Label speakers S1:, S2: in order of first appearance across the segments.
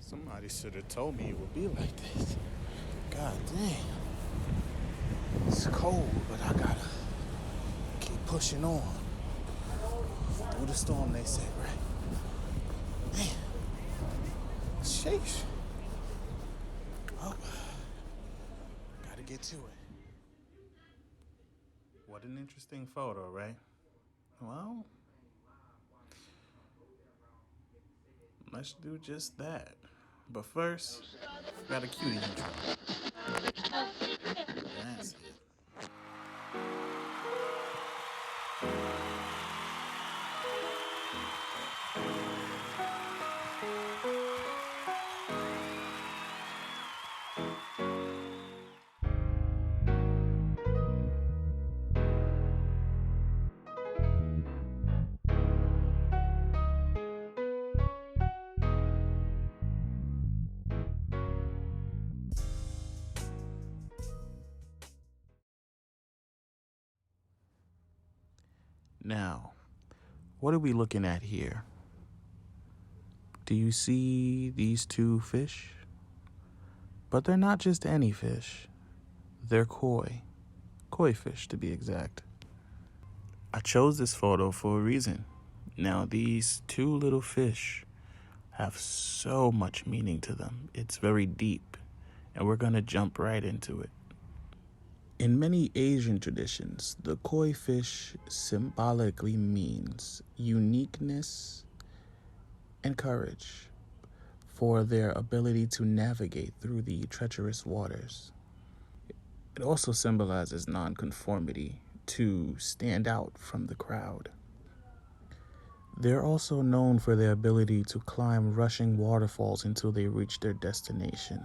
S1: Somebody should have told me it would be like this. God damn. It's cold, but I gotta keep pushing on. Through the storm, they say, right? Man. Sheesh. Oh. Gotta get to it. What an interesting photo, right? Well, let's do just that. But first, got a cutie intro. That's it. Now, what are we looking at here? Do you see these two fish? But they're not just any fish. They're koi fish to be exact. I chose this photo for a reason. Now, these two little fish have so much meaning to them. It's very deep, and we're gonna jump right into it. In many Asian traditions, the koi fish symbolically means uniqueness and courage for their ability to navigate through the treacherous waters. It also symbolizes nonconformity, to stand out from the crowd. They're also known for their ability to climb rushing waterfalls until they reach their destination.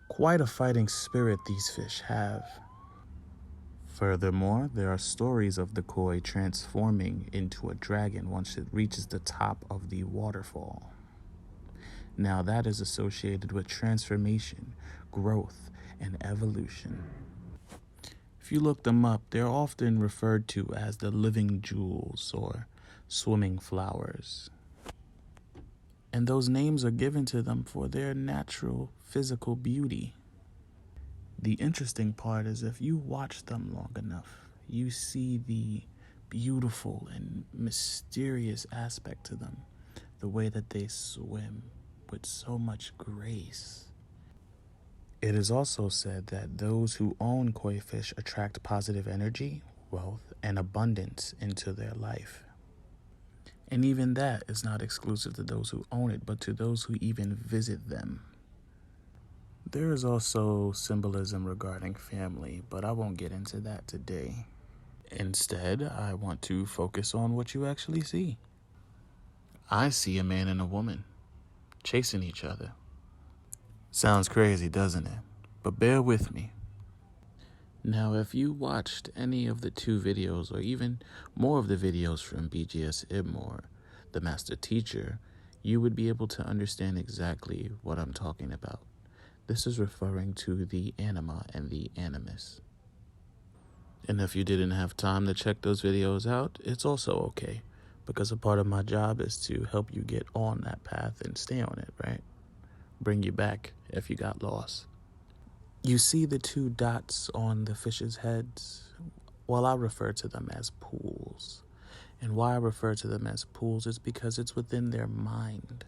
S1: Quite a fighting spirit these fish have. Furthermore, there are stories of the koi transforming into a dragon once it reaches the top of the waterfall. Now that is associated with transformation, growth, and evolution. If you look them up, they're often referred to as the living jewels or swimming flowers. And those names are given to them for their natural physical beauty. The interesting part is if you watch them long enough, you see the beautiful and mysterious aspect to them, the way that they swim with so much grace. It is also said that those who own koi fish attract positive energy, wealth, and abundance into their life. And even that is not exclusive to those who own it, but to those who even visit them. There is also symbolism regarding family, but I won't get into that today. Instead, I want to focus on what you actually see. I see a man and a woman chasing each other. Sounds crazy, doesn't it? But bear with me. Now, if you watched any of the two videos, or even more of the videos from BGS Ibmore, the master teacher, you would be able to understand exactly what I'm talking about. This is referring to the Anima and the Animus. And if you didn't have time to check those videos out, it's also okay, because a part of my job is to help you get on that path and stay on it, right? Bring you back if you got lost. You see the two dots on the fish's heads? Well, I refer to them as pools. And why I refer to them as pools is because it's within their mind.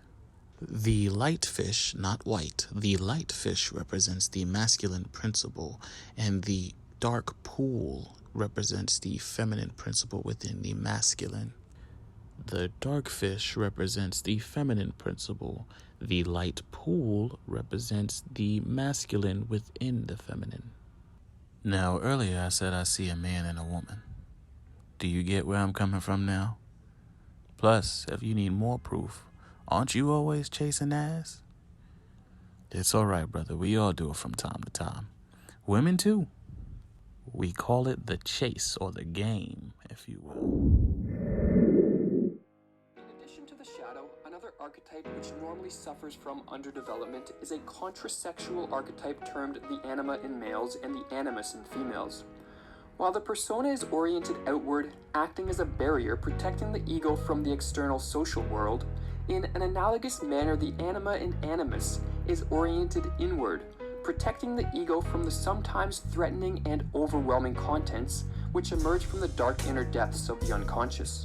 S1: The light fish, not white, the light fish represents the masculine principle, and the dark pool represents the feminine principle within the masculine. The dark fish represents the feminine principle. The light pool represents the masculine within the feminine. Now, earlier I said I see a man and a woman. Do you get where I'm coming from now? Plus, if you need more proof, aren't you always chasing ass? It's all right, brother. We all do it from time to time. Women too. We call it the chase or the game, if you will.
S2: In addition to the shadow, another archetype which normally suffers from underdevelopment is a contrasexual archetype termed the anima in males and the animus in females. While the persona is oriented outward, acting as a barrier protecting the ego from the external social world, In an analogous manner, the anima in animus is oriented inward, protecting the ego from the sometimes threatening and overwhelming contents which emerge from the dark inner depths of the unconscious.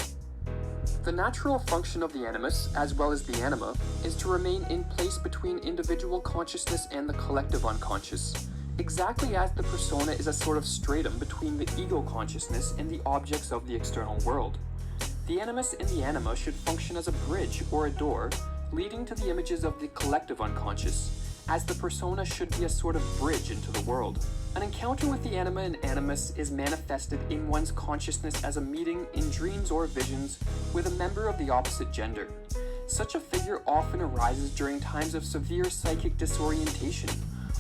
S2: The natural function of the animus, as well as the anima, is to remain in place between individual consciousness and the collective unconscious, exactly as the persona is a sort of stratum between the ego consciousness and the objects of the external world. The animus in the anima should function as a bridge or a door, leading to the images of the collective unconscious, as the persona should be a sort of bridge into the world. An encounter with the anima and animus is manifested in one's consciousness as a meeting in dreams or visions with a member of the opposite gender. Such a figure often arises during times of severe psychic disorientation,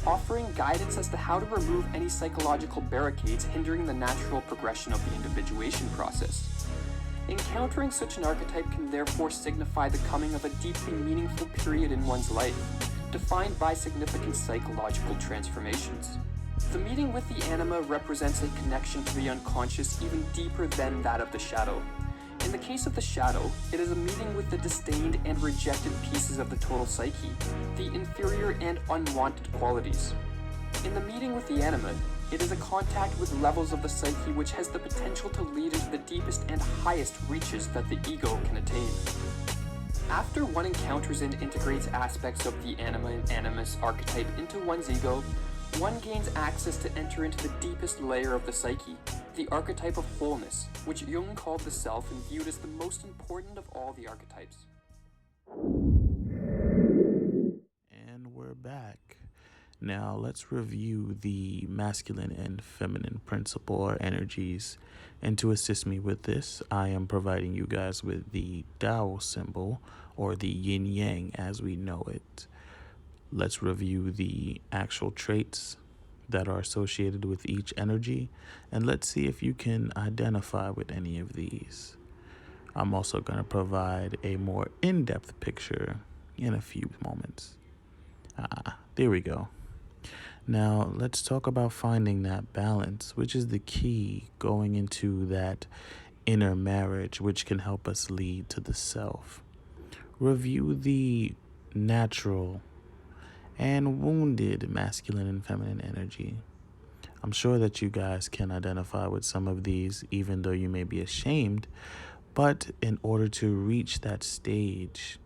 S2: offering guidance as to how to remove any psychological barricades hindering the natural progression of the individuation process. Encountering such an archetype can therefore signify the coming of a deeply meaningful period in one's life, defined by significant psychological transformations. The meeting with the anima represents a connection to the unconscious even deeper than that of the shadow. In the case of the shadow, it is a meeting with the disdained and rejected pieces of the total psyche, the inferior and unwanted qualities. In the meeting with the anima, it is a contact with levels of the psyche which has the potential to lead into the deepest and highest reaches that the ego can attain. After one encounters and integrates aspects of the anima and animus archetype into one's ego, one gains access to enter into the deepest layer of the psyche, the archetype of wholeness, which Jung called the self and viewed as the most important of all the archetypes.
S1: And we're back. Now let's review the masculine and feminine principle or energies. And to assist me with this, I am providing you guys with the Tao symbol, or the yin yang as we know it. Let's review the actual traits that are associated with each energy, and let's see if you can identify with any of these. I'm also going to provide a more in-depth picture in a few moments. There we go. Now, let's talk about finding that balance, which is the key going into that inner marriage, which can help us lead to the self. Review the natural and wounded masculine and feminine energy. I'm sure that you guys can identify with some of these, even though you may be ashamed. But in order to reach that stage,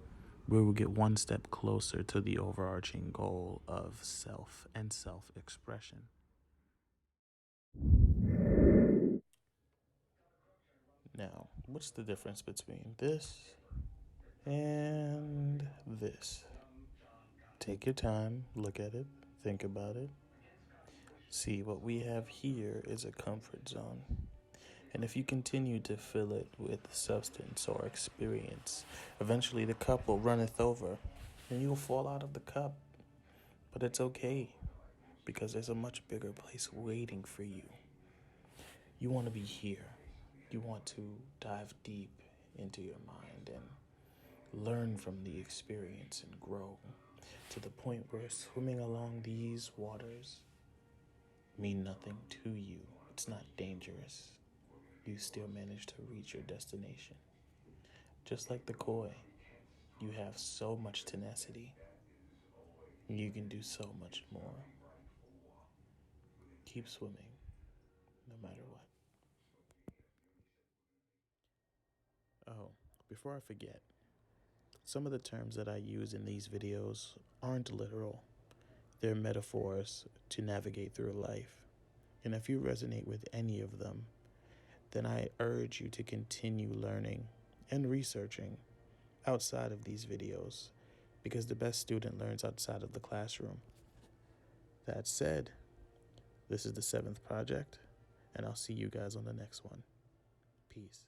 S1: we will get one step closer to the overarching goal of self and self-expression. Now, what's the difference between this and this? Take your time, look at it, think about it. See, what we have here is a comfort zone. And if you continue to fill it with substance or experience, eventually the cup will runneth over and you'll fall out of the cup. But it's okay, because there's a much bigger place waiting for you. You want to be here. You want to dive deep into your mind and learn from the experience and grow to the point where swimming along these waters mean nothing to you. It's not dangerous. You still manage to reach your destination. Just like the koi, you have so much tenacity. You can do so much more. Keep swimming, no matter what. Oh, before I forget, some of the terms that I use in these videos aren't literal. They're metaphors to navigate through life. And if you resonate with any of them, then I urge you to continue learning and researching outside of these videos, because the best student learns outside of the classroom. That said, this is the 7th project, and I'll see you guys on the next one. Peace.